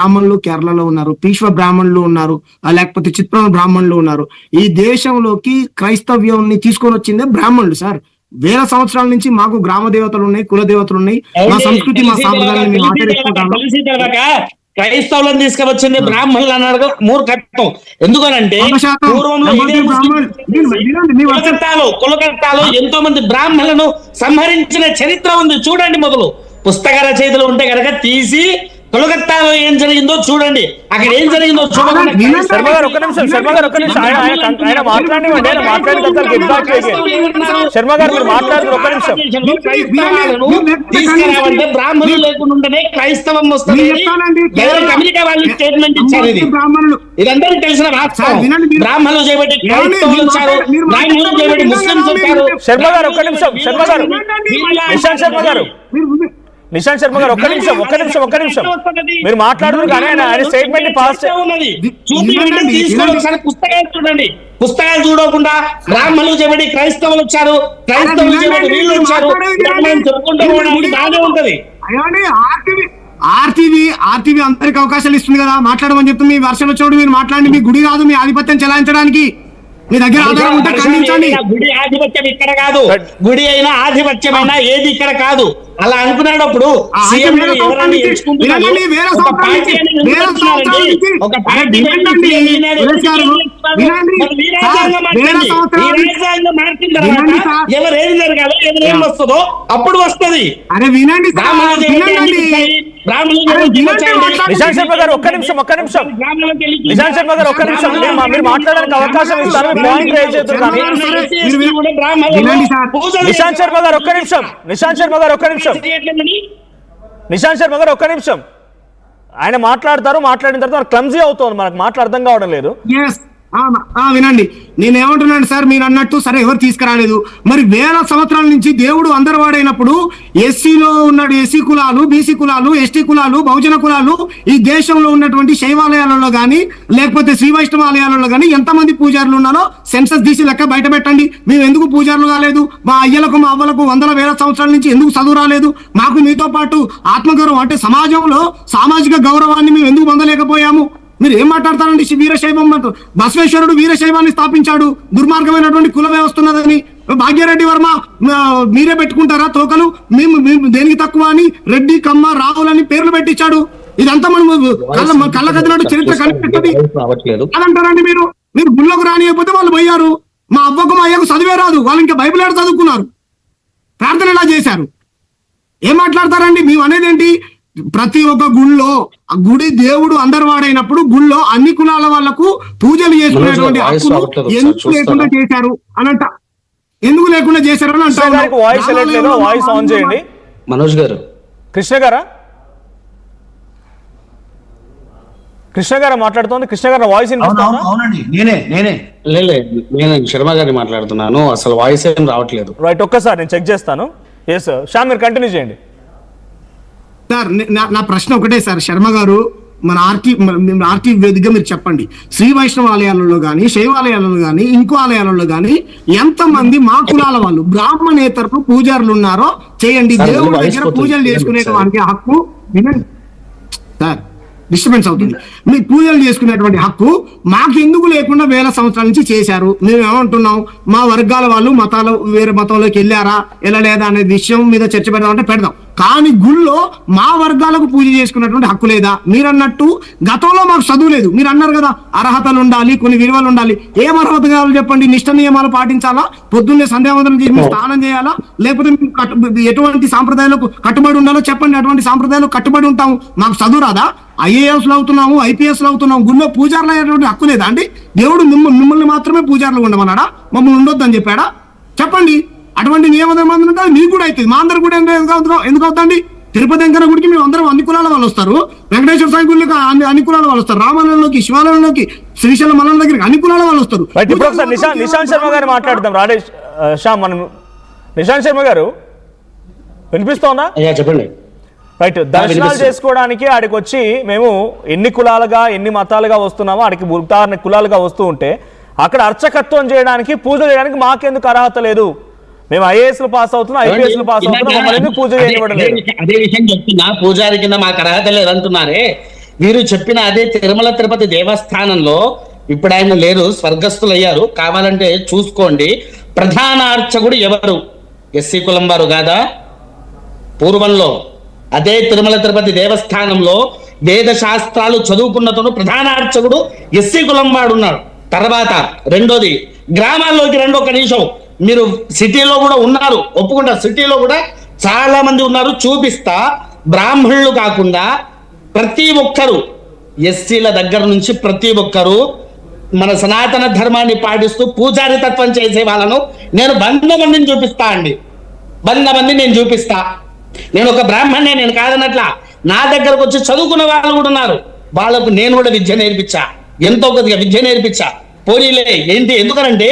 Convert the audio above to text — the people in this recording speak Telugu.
బ్రాహ్మణులు కేరళలో ఉన్నారు, పీష్వ బ్రాహ్మణులు ఉన్నారు, లేకపోతే చిత్ర బ్రాహ్మణులు ఉన్నారు. ఈ దేశంలోకి క్రైస్తవ్యాన్ని తీసుకొని వచ్చిందే బ్రాహ్మణులు సార్. వేల సంవత్సరాల నుంచి మాకు గ్రామ దేవతలు ఉన్నాయి, కుల దేవతలు ఉన్నాయి, మా సంస్కృతి మా సాంప్రదాయాన్ని మేము ఆచరిస్తున్నాము. క్రైస్తవులను తీసుకువచ్చింది బ్రాహ్మణులు అన్నాడు మూర్ఖత్వం. ఎందుకనంటే కొలకత్తాలో ఎంతో మంది బ్రాహ్మణులను సంహరించిన చరిత్ర ఉంది. చూడండి, మొదలు పుస్తక రచయితలు ఉంటే కనుక తీసి కొలకత్తాలో ఏం జరిగిందో చూడండి, అక్కడ ఏం జరిగిందో చూడండి. శర్మ గారు ఒక్క నిమిషం, శర్మ గారు ఒక్క నిమిషం, ఆయన మాట్లాడివ్వండి, ఆయన శర్మ గారు మీరు మాట్లాడుతున్నారు ఒక్క నిమిషం. తీసుకురావంటే బ్రాహ్మణులు లేకుండా ఉంటేనే క్రైస్తవం వస్తుంది. అమెరికా వాళ్ళు స్టేట్మెంట్ ఇచ్చారు. ఇది అందరికీ తెలిసిన బ్రాహ్మణులు చేయబట్టి క్రైస్తవులు వచ్చారు, బ్రాహ్మణులు చేయబట్టి ముస్లింస్ వచ్చారు. శర్మ గారు ఒక్క నిమిషం, శర్మ గారు, నిశాంత్ శర్మ గారు, నిశాంత్ శర్మ గారు ఒక్క నిమిషం, ఒక్క నిమిషం, ఒక్క నిమిషం, మీరు మాట్లాడుతున్నారు కానీ ఆయన స్టేట్మెంట్ పాస్ పుస్తకాలు చూడండి. పుస్తకాలు చూడకుండా బ్రాహ్మణులు చేయబడి క్రైస్తవులు వచ్చారు, క్రైస్తవులు చేయబడి వీళ్ళు వచ్చారు చెప్పుకుంటూ బాగానే ఉంటది. ఆర్టీవీ అందరికి అవకాశాలు ఇస్తుంది కదా, మాట్లాడమని చెప్తుంది. మీ వర్షాలు చూడు, మీరు మాట్లాడండి. మీ గుడి కాదు మీ ఆధిపత్యం చెలాయించడానికి. మీ దగ్గర ఆధారం ఉంటే ఖండించండి. గుడి ఆధిపత్యం ఇక్కడ కాదు, గుడి అయినా ఆధిపత్యమైనా ఏది ఇక్కడ కాదు. అలా అనుకునేటప్పుడు ఎవరేం జరగాలో ఎవరేం వస్తుందో అప్పుడు వస్తుంది. అరే వినండి నిశాంత్ శర్మ గారు ఒక్క నిమిషం, ఒక్క నిమిషం, నిశాంత్ శర్మ గారు ఒక్క నిమిషం, మీరు మాట్లాడడానికి అవకాశం ఇస్తారు. పాయింట్ రేజ్ చేస్తారు కానీ నిశాంత్ శర్మ గారు ఒక్క నిమిషం, నిశాంత్ శర్మ గారు ఒక్క నిమిషం, నిశాంత్ శర్మ గారు ఒక్క నిమిషం. ఆయన మాట్లాడతారు, మాట్లాడిన తర్వాత క్లమ్జీ అవుతుంది, మనకు మాటలు అర్థం కావడం లేదు. వినండి, నేనేమంటున్నాను సార్, మీరు అన్నట్టు సరే ఎవరు తీసుకురాలేదు. మరి వేల సంవత్సరాల నుంచి దేవుడు అందరు వాడైనప్పుడు ఎస్సీలో ఉన్నాడు, ఎస్సీ కులాలు, బీసీ కులాలు, ఎస్టీ కులాలు, బహుజన కులాలు ఈ దేశంలో ఉన్నటువంటి శైవాలయాలలో కానీ లేకపోతే శ్రీ వైష్ణవ ఆలయాలలో కానీ ఎంతమంది పూజారులు ఉన్నారో సెన్సస్ తీసి లెక్క బయట పెట్టండి. మేము ఎందుకు పూజారులు కాలేదు? మా అయ్యలకు మా అవ్వలకు వందల వేల సంవత్సరాల నుంచి ఎందుకు చదువు రాలేదు? మాకు మీతో పాటు ఆత్మగౌరవం అంటే సమాజంలో సామాజిక గౌరవాన్ని మేము ఎందుకు పొందలేకపోయాము? మీరు ఏం మాట్లాడతారండి? వీరశైవం బసవేశ్వరుడు వీరశైవాన్ని స్థాపించాడు, దుర్మార్గమైనటువంటి కుల వ్యవస్థ ఉన్నదని. భాగ్యరెడ్డి వర్మ మీరే పెట్టుకుంటారా తోకలు? మేము దేనికి తక్కువ అని రెడ్డి, కమ్మ, రావులని పేర్లు పెట్టించాడు. ఇదంతా మనం కళ్ళ కదినట్టు చరిత్ర కనిపెట్టది అదంటారండి. మీరు గుళ్ళకు రానియకపోతే వాళ్ళు పోయారు. మా అవ్వకు మా అయ్యకు చదివే రాదు, వాళ్ళు ఇంకా బైబిల్ ఏడ చదువుకున్నారు, ప్రార్థన ఎలా చేశారు? ఏం మాట్లాడతారండి? మేము అనేది ఏంటి? ప్రతి ఒక్క గుళ్ళో ఆ గుడి దేవుడు అందరు వాడైనప్పుడు గుళ్ళో అన్ని కులాల వాళ్లకు పూజలు చేసుకునేటువంటి హక్కులు ఎందుకు లేకుండా చేశారు అనంట, ఎందుకు లేకుండా చేశారు అని అంటారు. వాయిస్ ఆన్ చేయండి మనోజ్ గారు. కృష్ణ గారా, కృష్ణ గారు మాట్లాడుతోంది. కృష్ణ గారు వాయిస్ అవునండి, నేనే శర్మ గారిని మాట్లాడుతున్నాను. అసలు వాయిస్ ఏం రావట్లేదు. రైట్, ఒక్కసారి నేను చెక్ చేస్తాను. ఎస్ శ్యామ్, మీరు కంటిన్యూ చేయండి సార్. నా ప్రశ్న ఒకటే సార్, శర్మ గారు, మన ఆర్టీ వేదికగా మీరు చెప్పండి, శ్రీ వైష్ణవ ఆలయాలలో కానీ శైవాలయాలలో కానీ ఇంకో ఆలయాలలో కానీ ఎంతమంది మా కులాల వాళ్ళు బ్రాహ్మణేతరులు పూజారులు ఉన్నారో చేయండి. దేవుడి దగ్గర పూజలు చేసుకునేటువంటి హక్కు సార్, డిస్టర్బెన్స్ అవుతుంది. మీకు పూజలు చేసుకునేటువంటి హక్కు మాకు ఎందుకు లేకుండా వేల సంవత్సరాల నుంచి చేశారు? మేము ఏమంటున్నాం, మా వర్గాల వాళ్ళు మతాలు వేరే మతంలోకి వెళ్ళారా వెళ్ళలేదా అనే విషయం మీద చర్చ పెడదామంటే పెడదాం, కానీ గుళ్ళో మా వర్గాలకు పూజ చేసుకున్నటువంటి హక్కు లేదా? మీరు అన్నట్టు గతంలో మాకు చదువు లేదు, మీరు అన్నారు కదా అర్హతలు ఉండాలి, కొన్ని విలువలు ఉండాలి. ఏం అర్హత కావాలో చెప్పండి? నిష్ట నియమాలు పాటించాలా? పొద్దున్నే సంధ్యావందనం చేసి స్నానం చేయాలా? లేకపోతే ఎటువంటి సాంప్రదాయాలకు కట్టుబడి ఉండాలో చెప్పండి. అటువంటి సాంప్రదాయాలకు కట్టుబడి ఉంటాము. మాకు చదువు రాదా? ఐఏఎస్లు అవుతున్నాము, ఐపీఎస్లు అవుతున్నాము, గుళ్ళో పూజారులు అయ్యేటువంటి హక్కు లేదా అండి? దేవుడు మిమ్మల్ని మాత్రమే పూజారులు ఉండమన్నాడా? మమ్మల్ని ఉండొద్దని చెప్పాడా? చెప్పండి. అటువంటి నియమం మీకు కూడా అవుతుంది, మా అందరు కూడా ఎందుకు అవుతాండి? తిరుపతి వెంకన్న గుడికి మేము అందరం అన్ని కులాల వాళ్ళు వస్తారు, వెంకటేశ్వర స్వామి గుడికి అన్ని కులాల వాళ్ళు వస్తారు, రామాలయంలోకి శివాలయంలోకి శ్రీశైలం మల్లన్న దగ్గరికి అన్ని కులాల వాళ్ళు వస్తారు. నిశాంత్ శర్మ గారు మాట్లాడదాం. రాడేష్ శ్యామ్, మనం నిశాంత్ శర్మ గారు వినిపిస్తోందా? చెప్పండి. రైట్, దర్శనాలు చేసుకోవడానికి ఆడికి వచ్చి మేము ఎన్ని కులాలుగా ఎన్ని మతాలుగా వస్తున్నామో ఆడికి ఉదాహరణ కులాలుగా వస్తూ ఉంటే అక్కడ అర్చకత్వం చేయడానికి పూజ చేయడానికి మాకెందుకు అర్హత లేదు? మేము ఐఏఎస్ పాస్ అవుతున్నాం, ఐపీఎస్ పాస్ అవుతున్నాం, పూజ చేయనివ్వడం లేదు. అదే విషయం చెప్తున్నా, పూజారి కింద మాకు అర్హత లేదు అంటున్నారే. మీరు చెప్పిన అదే తిరుమల తిరుపతి దేవస్థానంలో ఇప్పుడు ఆయన లేరు, స్వర్గస్థులు అయ్యారు, కావాలంటే చూసుకోండి. ప్రధాన అర్చకుడు ఎవరు? ఎస్సీ కులం వారు కాదా? పూర్వంలో అదే తిరుమల తిరుపతి దేవస్థానంలో వేద శాస్త్రాలు చదువుకున్నతను ప్రధాన అర్చకుడు ఎస్సీ కులం వాడు ఉన్నాడు. తర్వాత రెండోది, గ్రామాల్లోకి రండి ఒక నిమిషం. మీరు సిటీలో కూడా ఉన్నారు, ఒప్పుకుంటారు, సిటీలో కూడా చాలా మంది ఉన్నారు, చూపిస్తా. బ్రాహ్మణులు కాకుండా ప్రతి ఒక్కరు, ఎస్సీల దగ్గర నుంచి ప్రతి ఒక్కరు మన సనాతన ధర్మాన్ని పాటిస్తూ పూజారి తత్వం చేసే వాళ్ళను నేను 100 మందిని చూపిస్తా అండి. 100 మంది నేను చూపిస్తా. నేను ఒక బ్రాహ్మణ్ణే, నేను కాదనట్లా. నా దగ్గరకు వచ్చి చదువుకున్న వాళ్ళు కూడా ఉన్నారు, వాళ్ళకు నేను కూడా విద్య నేర్పించా, ఎంతో కొద్దిగా విద్య నేర్పించా. పోనీలే ఏంటి, ఎందుకనంటే